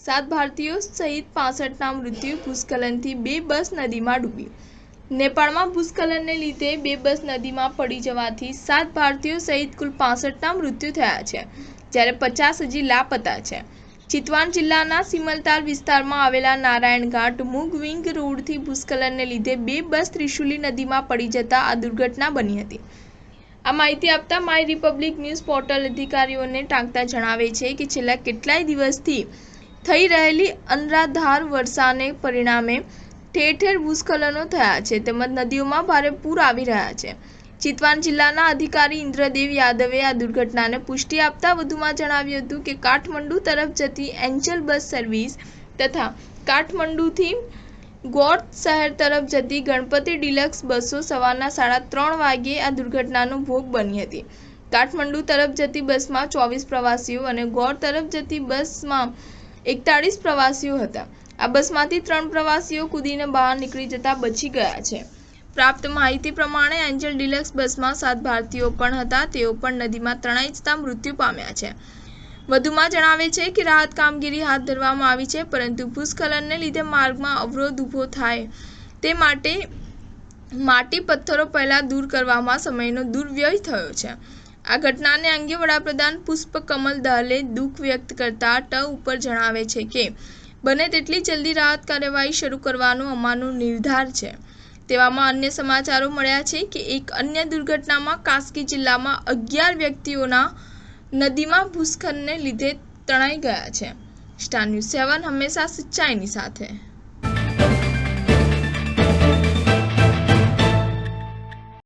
7 ભારતીયો સહિત 65ના મૃત્યુ। ભૂસ્ખલનથી 2 બસ નદીમાં ડૂબી। નેપાળમાં ભૂસ્ખલનને લીધે 2 બસ નદીમાં પડી જવાથી 7 ભારતીયો સહિત કુલ 65ના મૃત્યુ થયા છે, જ્યારે 50 હજી લાપતા છે। ચિતવાન જિલ્લાના સિમલતાલ વિસ્તારમાં આવેલા નારાયણઘાટ મુગવિંગ રોડથી ભૂસ્ખલનને લીધે 2 બસ ત્રિશુલી નદીમાં પડી જતા આ દુર્ઘટના બની હતી। આ માહિતી આપતા માય રિપબ્લિક ન્યૂઝ પોર્ટલ અધિકારીઓને ટાંકતા જણાવે છે કે છેલ્લા કેટલાય દિવસથી થઈ રહેલી અનરાધાર વર્ષાને પરિણામે ઠેર ઠેર ભૂસ્ખલનો થયા છે તેમજ નદીઓમાં ભારે પૂર આવી રહ્યા છે। ચિતવાન જિલ્લાના અધિકારી ઇન્દ્રદેવ યાદવે આ દુર્ઘટનાને પુષ્ટિ આપતા વધુમાં જણાવ્યું હતું કે કાઠમંડુ તરફ જતી એન્જલ બસ સર્વિસ તથા કાઠમંડુથી ગૌર શહેર તરફ જતી ગણપતિ ડિલક્સ બસો સવારના 3:30 વાગ્યે આ દુર્ઘટનાનો ભોગ બની હતી। કાઠમંડુ તરફ જતી બસમાં 24 પ્રવાસીઓ અને ગૌર તરફ જતી બસમાં 41 પ્રવાસીઓ હતા। આ બસમાંથી 3 પ્રવાસીઓ કૂદીને બહાર નીકળી જતા બચી ગયા છે। પ્રાપ્ત માહિતી પ્રમાણે એન્જલ ડિલક્સ બસમાં 7 ભારતીયો પણ હતા, તેઓ પણ નદીમાં તણાઈ જતા મૃત્યુ પામ્યા છે। વધુમાં જણાવે છે કે રાહત કામગીરી હાથ ધરવામાં આવી છે, પરંતુ ભૂસ્ખલનને લીધે માર્ગમાં અવરોધ ઊભો થાય તે માટે માટી પથ્થરો પહેલા દૂર કરવામાં સમયનો દુર્વ્યય થયો છે। આ ઘટનાને અંગે વડાપ્રધાન પુષ્પકમલ દહલે દુઃખ વ્યક્ત કરતા ઉપર જણાવે છે કે બને તેટલી જલ્દી રાહત કાર્યવાહી શરૂ કરવાનો અમારો નિર્ધાર છે। તેવામાં અન્ય સમાચારો મળ્યા છે કે એક અન્ય દુર્ઘટનામાં કાસ્કી જિલ્લામાં 11 વ્યક્તિઓના નદીમાં ભૂસ્ખલનને લીધે તણાઈ ગયા છે। સ્ટાર ન્યૂઝ 7 હંમેશા સચ્ચાઈની સાથે।